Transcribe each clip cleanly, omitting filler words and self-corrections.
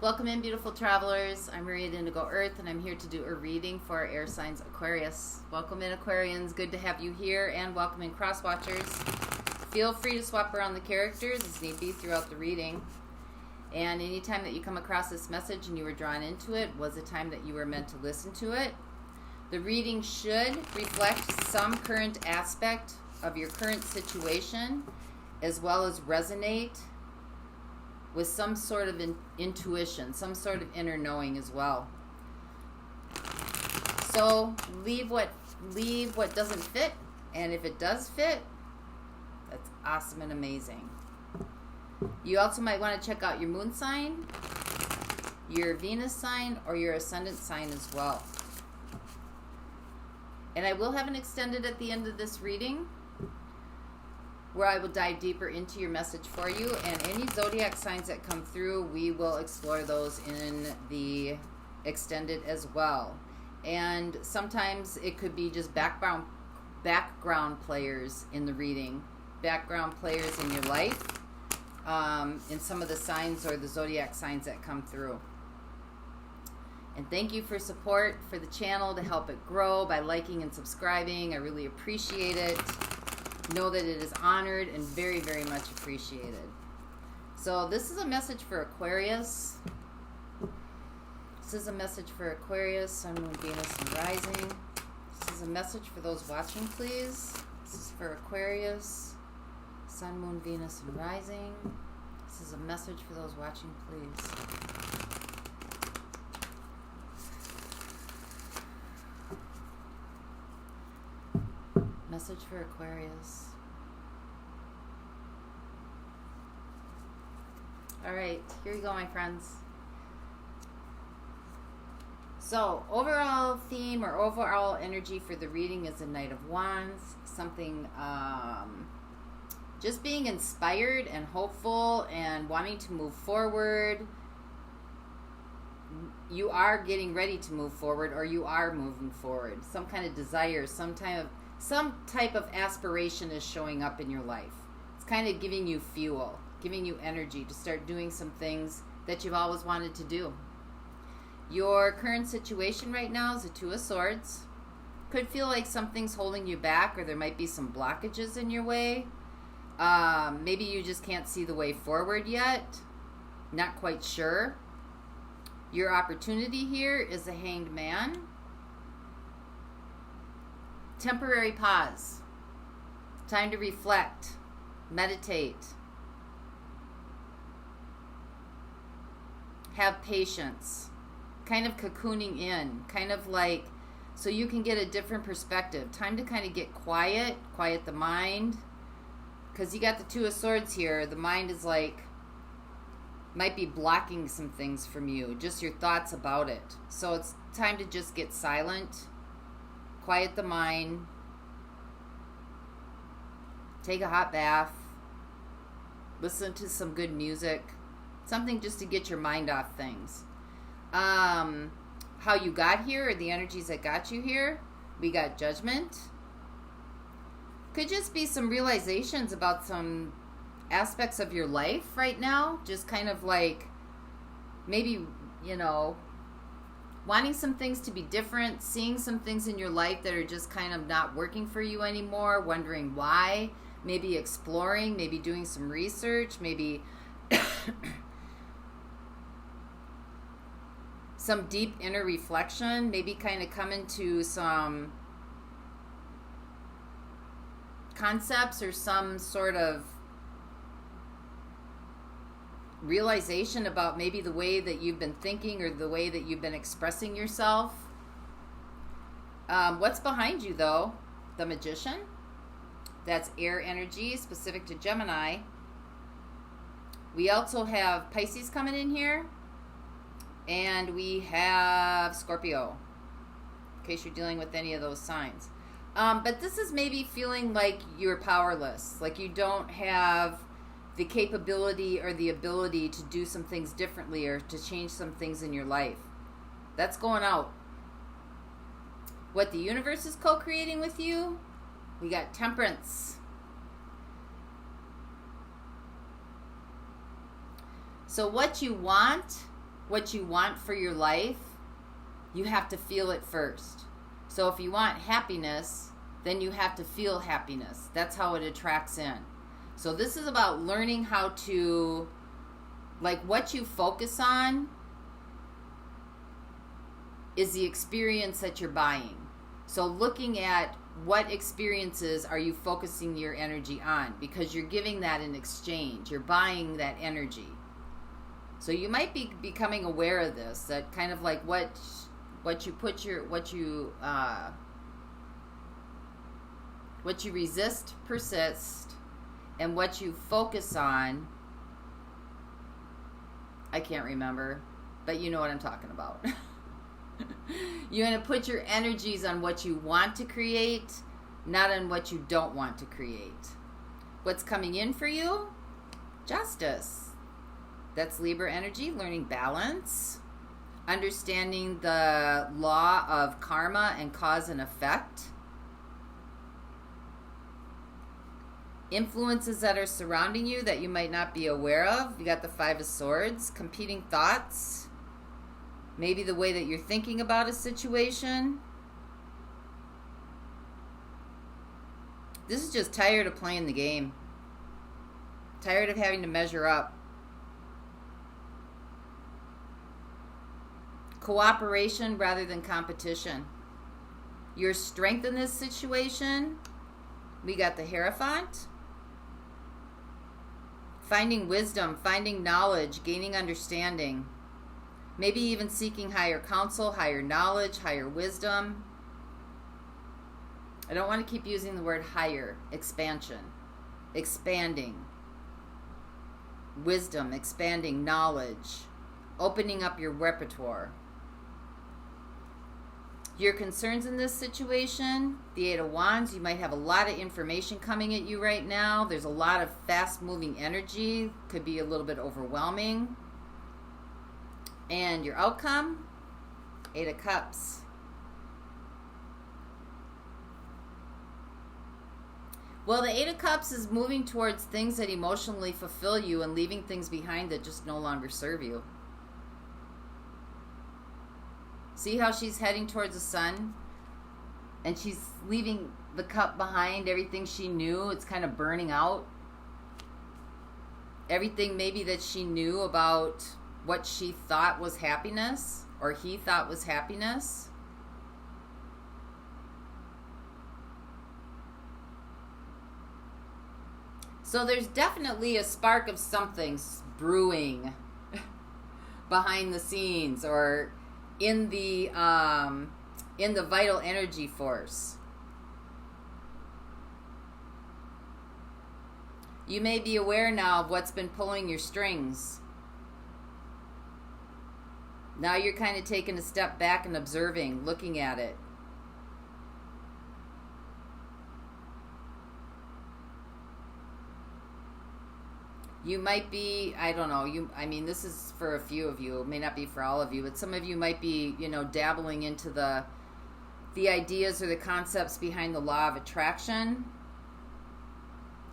Welcome in, beautiful travelers. I'm Maria at Indigo Earth, and I'm here to do a reading for our air signs Aquarius. Welcome in, Aquarians. Good to have you here, and welcome in, cross watchers. Feel free to swap around the characters as need be throughout the reading. And anytime that you come across this message and you were drawn into it was a time that you were meant to listen to it. The reading should reflect some current aspect of your current situation, as well as resonate with some sort of intuition, some sort of inner knowing as well. So leave what doesn't fit, and if it does fit, that's awesome and amazing. You also might want to check out your moon sign, your Venus sign, or your ascendant sign as well. And I will have an extended at the end of this reading, where I will dive deeper into your message for you, and any zodiac signs that come through, we will explore those in the extended as well. And sometimes it could be just background players in the reading, background players in your life, in some of the signs or the zodiac signs that come through. And thank you for support for the channel to help it grow by liking and subscribing. I really appreciate it. Know that it is honored and very, very much appreciated. So this is a message for Aquarius. This is a message for Aquarius, Sun, Moon, Venus, and Rising. This is a message for those watching, please. This is for Aquarius, Sun, Moon, Venus, and Rising. This is a message for those watching, please. Message for Aquarius. All right, here you go, my friends. So, overall theme or overall energy for the reading is the Knight of Wands. Something, just being inspired and hopeful and wanting to move forward. You are getting ready to move forward, or you are moving forward. Some kind of desire, some type of aspiration is showing up in your life. It's kind of giving you fuel, giving you energy to start doing some things that you've always wanted to do. Your current situation right now is a Two of Swords. Could feel like something's holding you back, or there might be some blockages in your way. Maybe you just can't see the way forward yet. Not quite sure. Your opportunity here is the Hanged Man. Temporary pause. Time to reflect, meditate, have patience, kind of cocooning in, kind of like so you can get a different perspective. Time to kind of get quiet the mind, because you got the Two of Swords here. The mind is like, might be blocking some things from you, just your thoughts about it. So it's time to just get silent. Quiet the mind, take a hot bath, listen to some good music, something just to get your mind off things. How you got here, or the energies that got you here, we got Judgment. Could just be some realizations about some aspects of your life right now, just kind of like maybe, wanting some things to be different, seeing some things in your life that are just kind of not working for you anymore, wondering why, maybe exploring, maybe doing some research, maybe some deep inner reflection, maybe kind of coming to some concepts or some sort of realization about maybe the way that you've been thinking or the way that you've been expressing yourself. What's behind you, though? The Magician. That's air energy, specific to Gemini. We also have Pisces coming in here. And we have Scorpio, in case you're dealing with any of those signs. But this is maybe feeling like you're powerless, like you don't have the capability or the ability to do some things differently or to change some things in your life. That's going out. What the universe is co-creating with you, we got Temperance. So what you want what you want for your life, you have to feel it first. So if you want happiness, then you have to feel happiness. That's how it attracts in. So this is about learning how to, like, what you focus on is the experience that you're buying. So looking at what experiences are you focusing your energy on, because you're giving that in exchange. You're buying that energy. So you might be becoming aware of this, that kind of like what you resist persist, and what you focus on, I can't remember, but you know what I'm talking about. You're going to put your energies on what you want to create, not on what you don't want to create. What's coming in for you? Justice. That's Libra energy, learning balance, understanding the law of karma and cause and effect. Influences that are surrounding you that you might not be aware of. You got the Five of Swords, competing thoughts. Maybe the way that you're thinking about a situation. This is just tired of playing the game. Tired of having to measure up. Cooperation rather than competition. Your strength in this situation. We got the Hierophant. Finding wisdom, finding knowledge, gaining understanding. Maybe even seeking higher counsel, higher knowledge, higher wisdom. I don't want to keep using the word higher. Expansion. Expanding. Wisdom, expanding knowledge. Opening up your repertoire. Your concerns in this situation, the Eight of Wands, you might have a lot of information coming at you right now. There's a lot of fast-moving energy. Could be a little bit overwhelming. And your outcome, Eight of Cups. Well, the Eight of Cups is moving towards things that emotionally fulfill you and leaving things behind that just no longer serve you. See how she's heading towards the sun? And she's leaving the cup behind, everything she knew. It's kind of burning out. Everything maybe that she knew about what she thought was happiness, or he thought was happiness. So there's definitely a spark of something brewing behind the scenes, or in the vital energy force. You may be aware now of what's been pulling your strings. Now you're kind of taking a step back and observing, looking at it. You might be, I don't know, I mean, this is for a few of you. It may not be for all of you, but some of you might be, dabbling into the ideas or the concepts behind the law of attraction.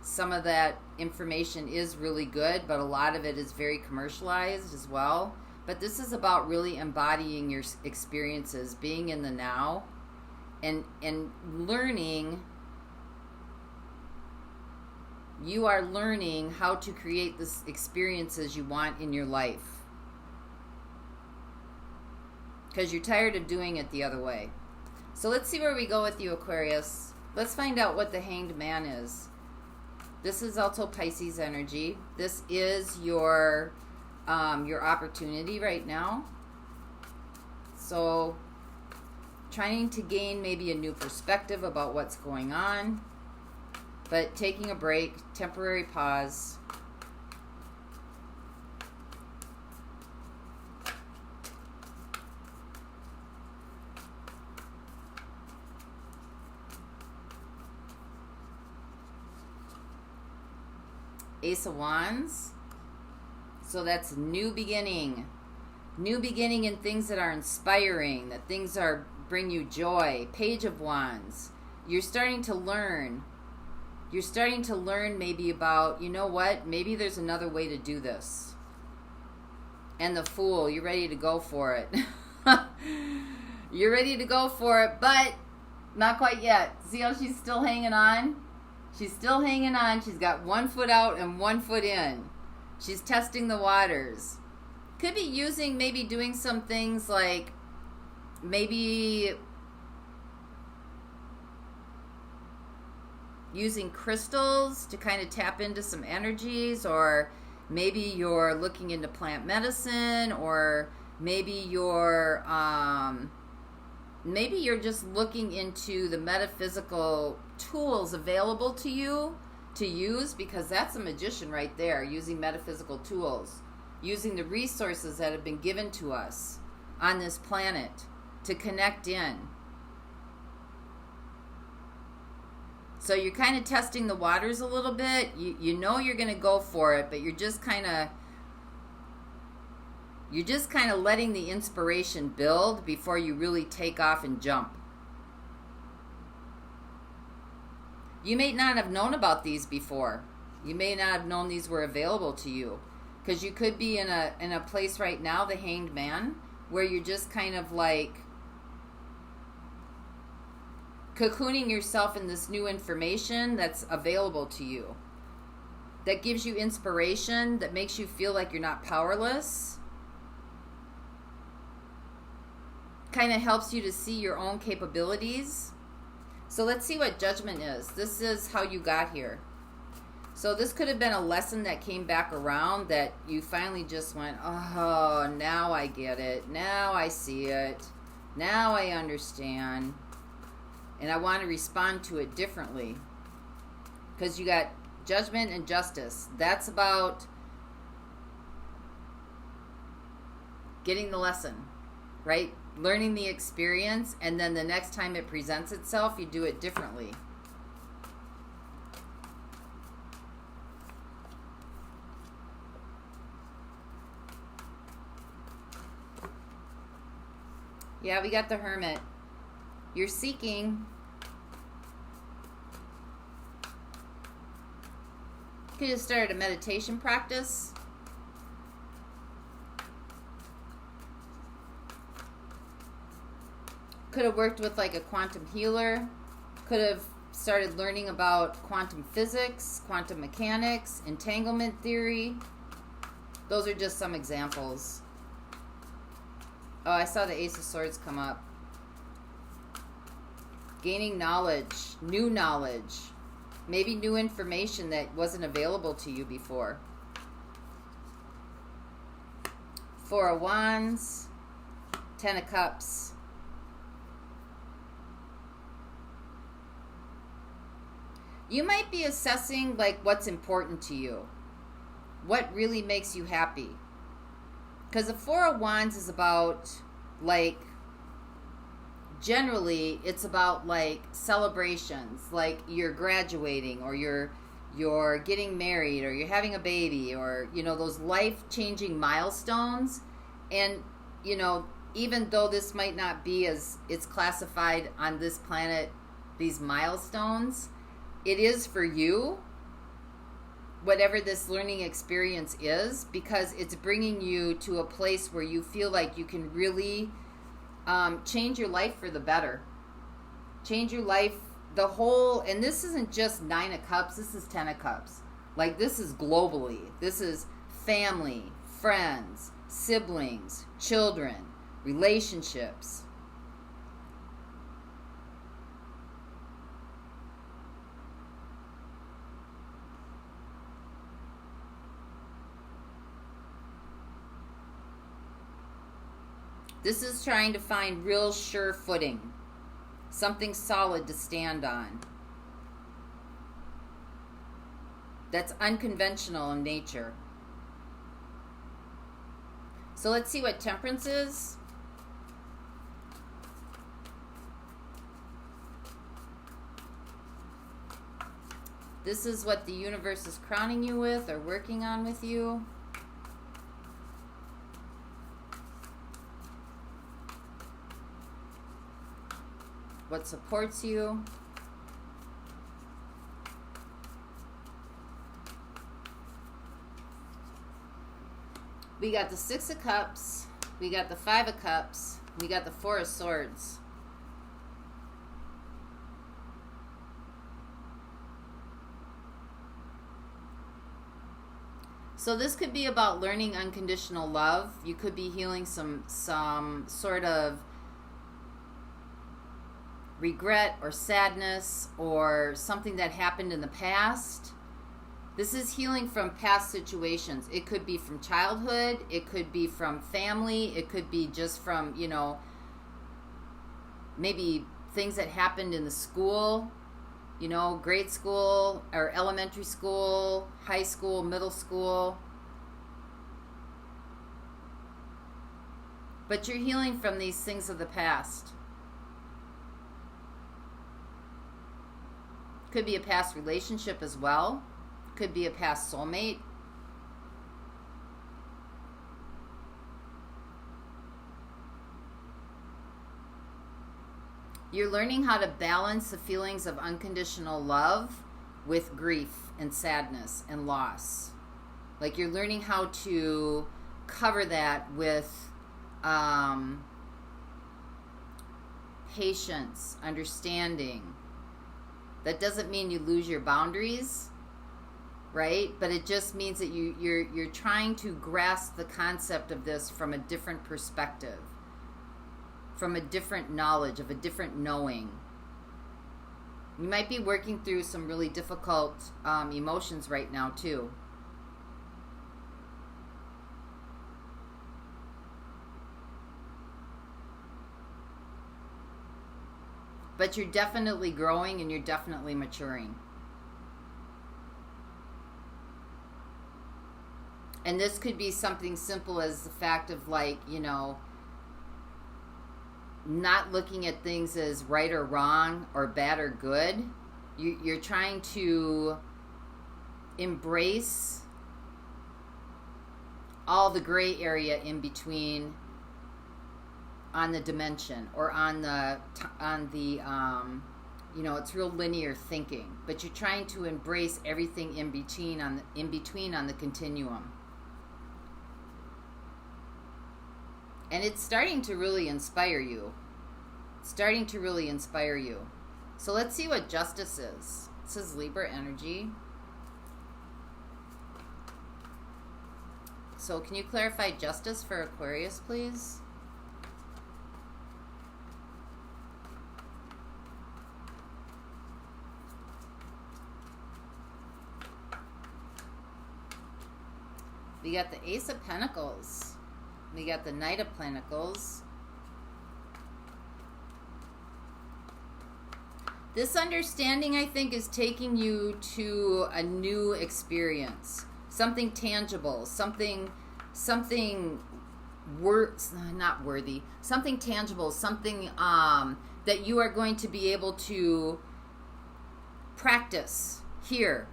Some of that information is really good, but a lot of it is very commercialized as well. But this is about really embodying your experiences, being in the now, and learning. You are learning how to create the experiences you want in your life. Because you're tired of doing it the other way. So let's see where we go with you, Aquarius. Let's find out what the Hanged Man is. This is also Pisces energy. This is your opportunity right now. So trying to gain maybe a new perspective about what's going on. But taking a break, temporary pause. Ace of Wands. So that's new beginning. New beginning in things that are inspiring, that things bring you joy. Page of Wands. You're starting to learn. You're starting to learn maybe about, you know what, maybe there's another way to do this. And the Fool. You're ready to go for it. You're ready to go for it, but not quite yet. See how she's still hanging on? She's still hanging on. She's got 1 foot out and 1 foot in. She's testing the waters. Could be using, maybe doing some things like maybe using crystals to kind of tap into some energies, or maybe you're looking into plant medicine, or maybe you're just looking into the metaphysical tools available to you to use, because that's a magician right there, using metaphysical tools, using the resources that have been given to us on this planet to connect in. So you're kind of testing the waters a little bit. You know you're going to go for it, but you're just kind of letting the inspiration build before you really take off and jump. You may not have known about these before. You may not have known these were available to you, because you could be in a place right now, the Hanged Man, where you're just kind of like cocooning yourself in this new information that's available to you, that gives you inspiration, that makes you feel like you're not powerless, kind of helps you to see your own capabilities. So let's see what Judgment is. This is how you got here. So this could have been a lesson that came back around, that you finally just went, oh, now I get it. Now I see it. Now I understand. And I want to respond to it differently. Because you got Judgment and Justice. That's about getting the lesson, right? Learning the experience, and then the next time it presents itself, you do it differently. Yeah, we got the Hermit. You're seeking. Could have started a meditation practice. Could have worked with like a quantum healer. Could have started learning about quantum physics, quantum mechanics, entanglement theory. Those are just some examples. Oh, I saw the Ace of Swords come up. Gaining knowledge, new knowledge. Maybe new information that wasn't available to you before. Four of Wands, 10 of Cups. You might be assessing like what's important to you. What really makes you happy. Because the Four of Wands is about like, generally it's about like celebrations, like you're graduating, or you're getting married, or you're having a baby, or you know, those life-changing milestones. And you know, even though this might not be as it's classified on this planet, these milestones, it is for you, whatever this learning experience is, because it's bringing you to a place where you feel like you can really change your life for the better. Change your life, the whole, and this isn't just 9 of Cups, this is 10 of Cups. Like, this is globally. This is family, friends, siblings, children, relationships. This is trying to find real sure footing, something solid to stand on, that's unconventional in nature. So let's see what Temperance is. This is what the universe is crowning you with or working on with you. What supports you. We got the Six of Cups. We got the Five of Cups. We got the Four of Swords. So this could be about learning unconditional love. You could be healing some sort of regret or sadness or something that happened in the past. This is healing from past situations. It could be from childhood. It could be from family. It could be just from, you know, maybe things that happened in the school, you know, grade school or elementary school, high school, middle school. But you're healing from these things of the past. Could be a past relationship as well. Could be a past soulmate. You're learning how to balance the feelings of unconditional love with grief and sadness and loss. Like you're learning how to cover that with patience, understanding. That doesn't mean you lose your boundaries, right? But it just means that you're trying to grasp the concept of this from a different perspective, from a different knowledge, of a different knowing. You might be working through some really difficult emotions right now too. But you're definitely growing and you're definitely maturing. And this could be something simple as the fact of, like, you know, not looking at things as right or wrong or bad or good. You're trying to embrace all the gray area in between on the dimension or on the you know, it's real linear thinking, but you're trying to embrace everything in between on the continuum. And it's starting to really inspire you. It's starting to really inspire you. So let's see what justice is. It says Libra energy. So can you clarify justice for Aquarius, please? We got the Ace of Pentacles. We got the Knight of Pentacles. This understanding, I think, is taking you to a new experience. Something tangible. Something not worthy. Something tangible. Something that you are going to be able to practice here.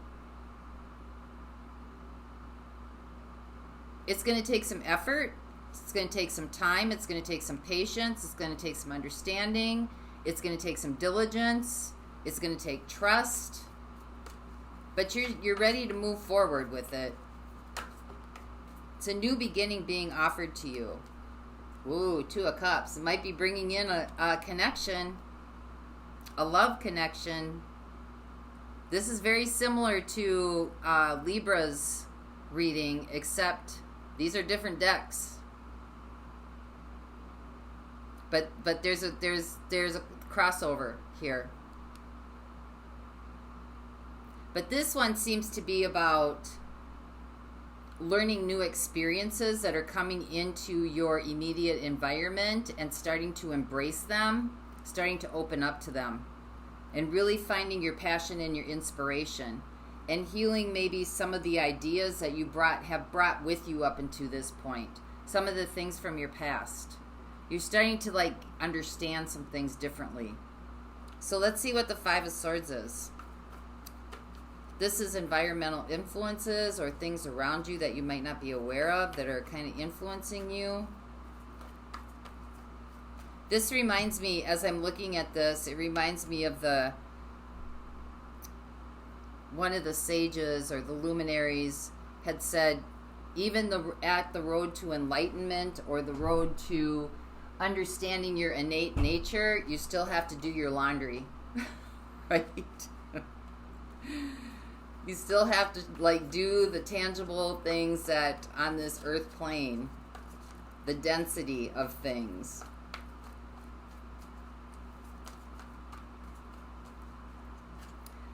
It's going to take some effort. It's going to take some time. It's going to take some patience. It's going to take some understanding. It's going to take some diligence. It's going to take trust. But you're ready to move forward with it. It's a new beginning being offered to you. Ooh, Two of Cups. It might be bringing in a connection, a love connection. This is very similar to Libra's reading, except these are different decks. But there's a crossover here. But this one seems to be about learning new experiences that are coming into your immediate environment and starting to embrace them, starting to open up to them, and really finding your passion and your inspiration, and healing maybe some of the ideas that you have brought with you up into this point, some of the things from your past. You're starting to, like, understand some things differently. So let's see what the Five of Swords is. This is environmental influences or things around you that you might not be aware of that are kind of influencing you. This reminds me, as I'm looking at this, it reminds me of one of the sages or the luminaries had said, even at the road to enlightenment or the road to understanding your innate nature, you still have to do your laundry, right? You still have to like do the tangible things that on this earth plane, the density of things.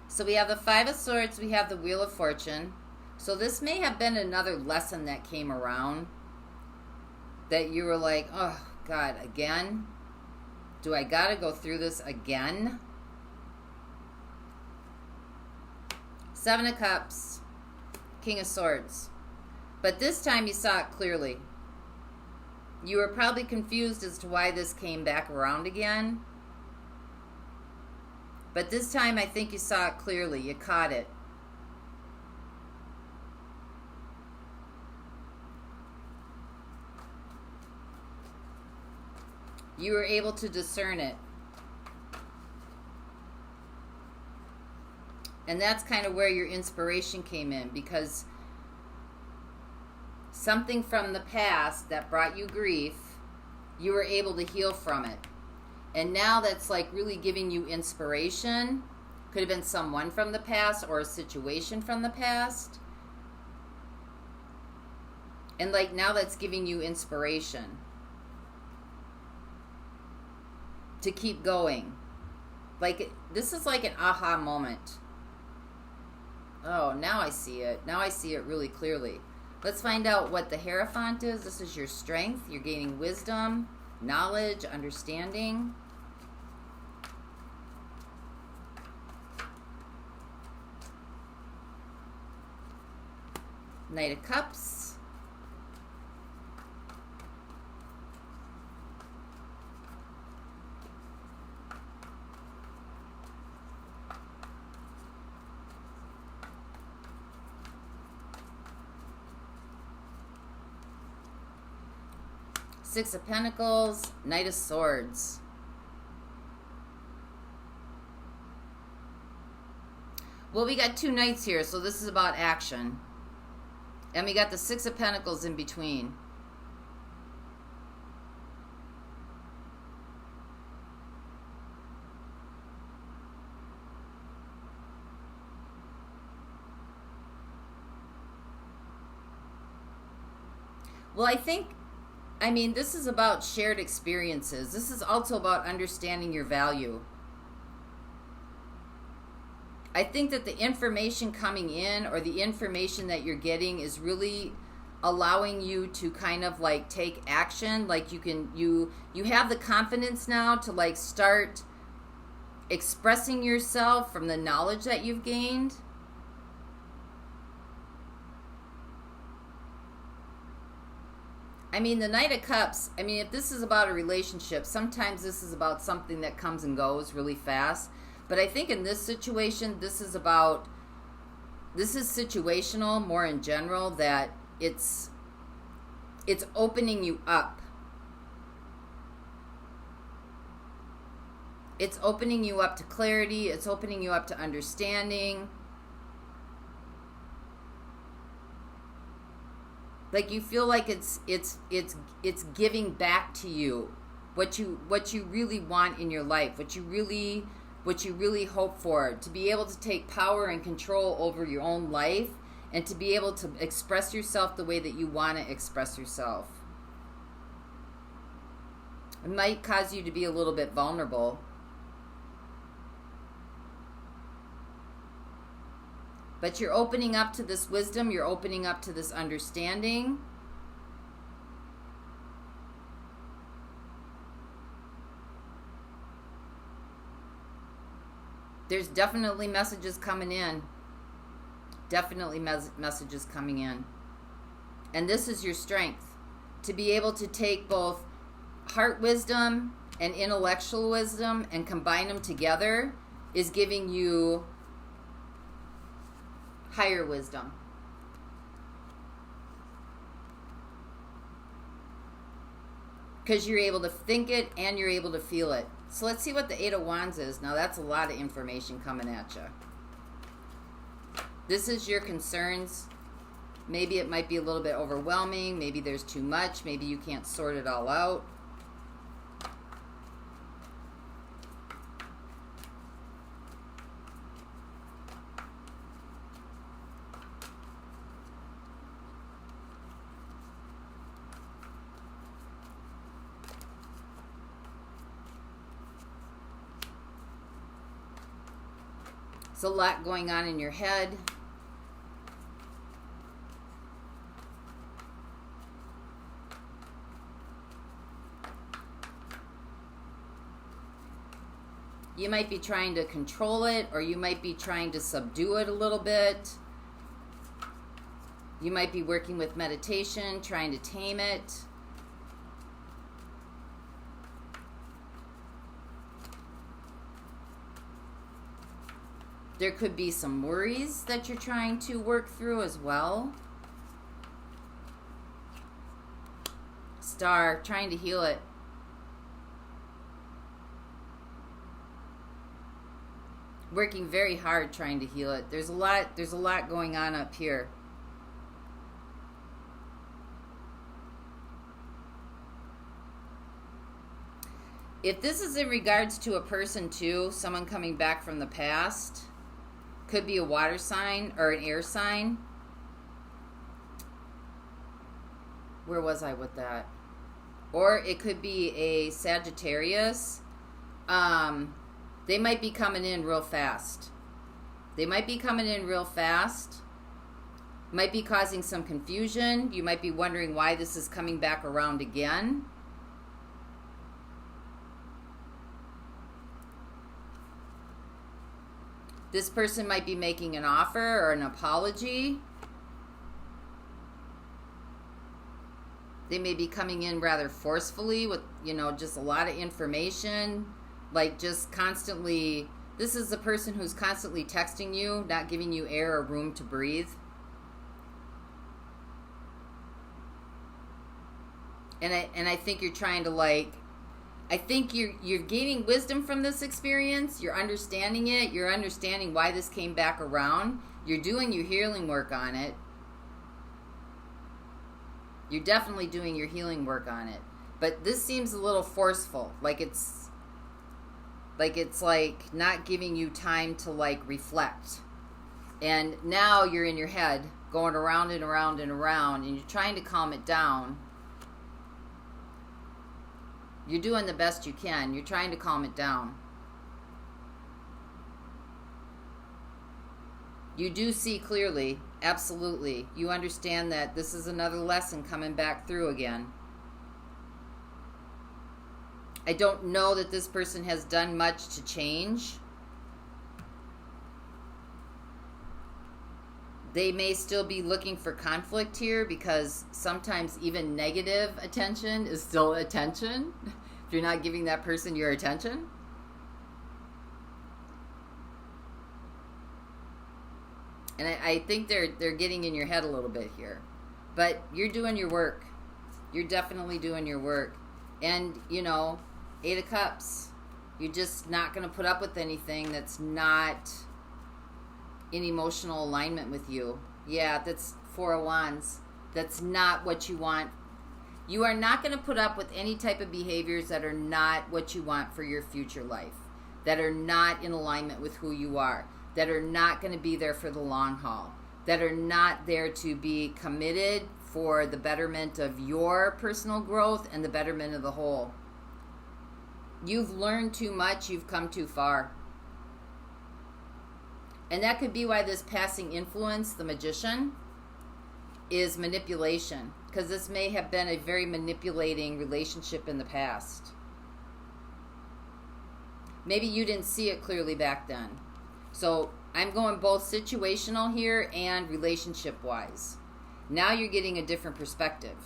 So we have the Five of Swords, we have the Wheel of Fortune. So this may have been another lesson that came around that you were like, oh God, again? Do I gotta go through this again? Seven of Cups, King of Swords. But this time you saw it clearly. You were probably confused as to why this came back around again. But this time I think you saw it clearly. You caught it. You were able to discern it. And that's kind of where your inspiration came in, because something from the past that brought you grief, you were able to heal from it. And now that's like really giving you inspiration. Could have been someone from the past or a situation from the past. And like now that's giving you inspiration to keep going. Like this is like an aha moment. Oh, now I see it. Now I see it really clearly. Let's find out what the Hierophant is. This is your strength. You're gaining wisdom, knowledge, understanding. Knight of Cups. Six of Pentacles, Knight of Swords. Well, we got two knights here, so this is about action. And we got the Six of Pentacles in between. Well, I mean, this is about shared experiences. This is also about understanding your value. I think that the information coming in or the information that you're getting is really allowing you to kind of like take action. Like you have the confidence now to like start expressing yourself from the knowledge that you've gained. I mean, the Knight of Cups, I mean, if this is about a relationship, sometimes this is about something that comes and goes really fast. But I think in this situation, this is situational more in general, that it's opening you up. It's opening you up to clarity. It's opening you up to understanding. Like you feel like it's giving back to you what you really want in your life, what you really hope for, to be able to take power and control over your own life and to be able to express yourself the way that you want to express yourself. It might cause you to be a little bit vulnerable. But you're opening up to this wisdom. You're opening up to this understanding. There's definitely messages coming in. Definitely messages coming in. And this is your strength. To be able to take both heart wisdom and intellectual wisdom and combine them together is giving you higher wisdom. Because you're able to think it and you're able to feel it. So let's see what the Eight of Wands is. Now that's a lot of information coming at you. This is your concerns. Maybe it might be a little bit overwhelming. Maybe there's too much. Maybe you can't sort it all out. There's a lot going on in your head. You might be trying to control it, or you might be trying to subdue it a little bit. You might be working with meditation, trying to tame it. There could be some worries that you're trying to work through as well. Star, trying to heal it. Working very hard trying to heal it. There's a lot going on up here. If this is in regards to a person too, someone coming back from the past, could be a water sign or an air sign. Where was I with that? Or it could be a Sagittarius. They might be coming in real fast. They might be coming in real fast. Might be causing some confusion. You might be wondering why this is coming back around again. This person might be making an offer or an apology. They may be coming in rather forcefully with, just a lot of information. Like just constantly, this is the person who's constantly texting you, not giving you air or room to breathe. And I think you're trying to I think you're gaining wisdom from this experience. You're understanding it. You're understanding why this came back around. You're doing your healing work on it. You're definitely doing your healing work on it. But this seems a little forceful. Like it's not giving you time to reflect. And now you're in your head going around and around and around, and you're trying to calm it down. You're doing the best you can. You're trying to calm it down. You do see clearly, absolutely. You understand that this is another lesson coming back through again. I don't know that this person has done much to change. They may still be looking for conflict here, because sometimes even negative attention is still attention if you're not giving that person your attention. And I think they're getting in your head a little bit here. But you're doing your work. You're definitely doing your work. And, 8 of Cups. You're just not going to put up with anything that's not in emotional alignment with you. Yeah, that's 4 of Wands. That's not what you want. You are not going to put up with any type of behaviors that are not what you want for your future life, that are not in alignment with who you are, that are not going to be there for the long haul, that are not there to be committed for the betterment of your personal growth and the betterment of the whole. You've learned too much. You've come too far. And that could be why this passing influence, the Magician, is manipulation. Because this may have been a very manipulating relationship in the past. Maybe you didn't see it clearly back then. So I'm going both situational here and relationship-wise. Now you're getting a different perspective.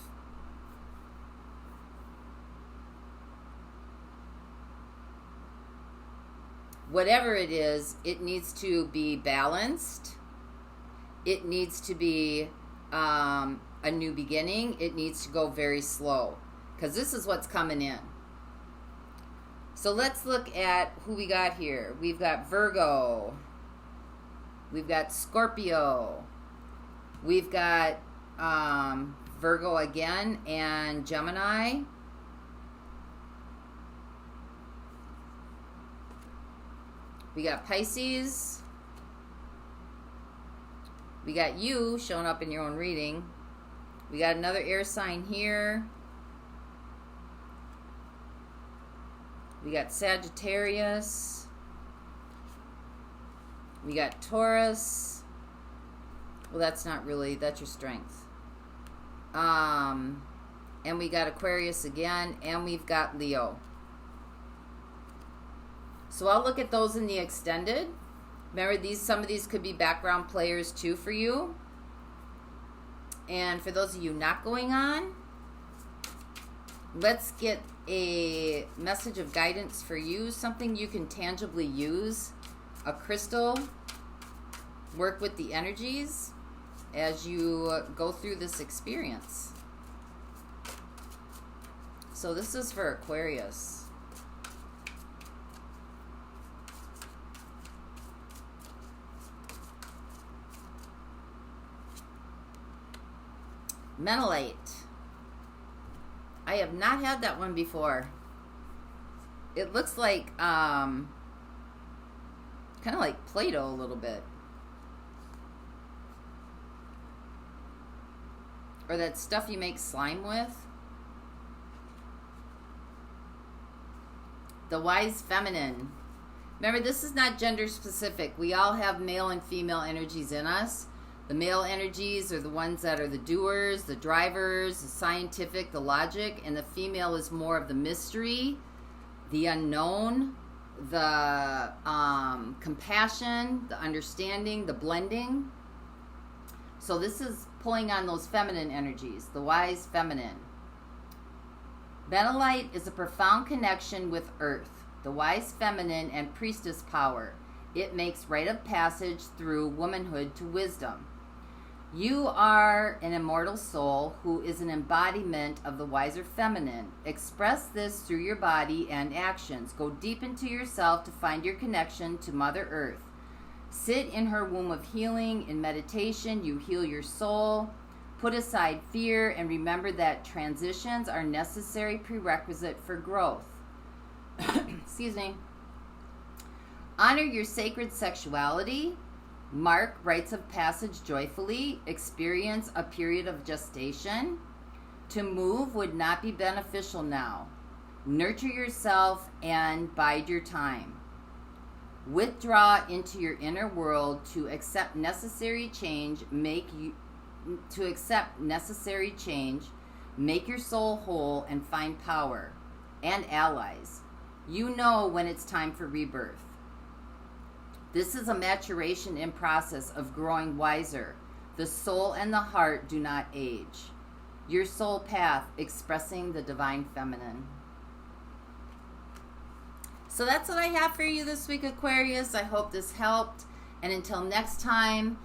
Whatever it is, it needs to be balanced. It needs to be a new beginning. It needs to go very slow, because this is what's coming in. So let's look at who we got here. We've got Virgo. We've got Scorpio. We've got Virgo again, and Gemini. We got Pisces. We got you showing up in your own reading. We got another air sign here. We got Sagittarius. We got Taurus. Well, that's not really, that's your strength. And we got Aquarius again, and we've got Leo. So I'll look at those in the extended. Remember, some of these could be background players too for you. And for those of you not going on, let's get a message of guidance for you, something you can tangibly use, a crystal, work with the energies as you go through this experience. So this is for Aquarius. Mentalite. I have not had that one before. It looks like kind of like Play-Doh a little bit, or that stuff you make slime with. The wise feminine. Remember, this is not gender specific. We all have male and female energies in us. The male energies are the ones that are the doers, the drivers, the scientific, the logic, and the female is more of the mystery, the unknown, the compassion, the understanding, the blending. So this is pulling on those feminine energies, the wise feminine. Mentalite is a profound connection with Earth, the wise feminine, and priestess power. It makes rite of passage through womanhood to wisdom. You are an immortal soul who is an embodiment of the wiser feminine. Express this through your body and actions. Go deep into yourself to find your connection to Mother Earth. Sit in her womb of healing. In meditation, you heal your soul. Put aside fear and remember that transitions are necessary prerequisite for growth. Excuse me. Honor your sacred sexuality. Mark rites of passage joyfully. Experience a period of gestation. To move would not be beneficial now. Nurture yourself and bide your time. Withdraw into your inner world to accept necessary change. Make your soul whole and find power and allies. You know when it's time for rebirth. This is a maturation in process of growing wiser. The soul and the heart do not age. Your soul path, expressing the divine feminine. So that's what I have for you this week, Aquarius. I hope this helped. And until next time,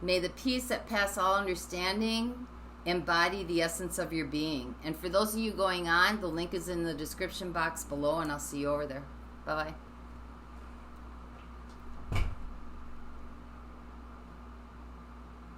may the peace that passes all understanding embody the essence of your being. And for those of you going on, the link is in the description box below, and I'll see you over there. Bye-bye.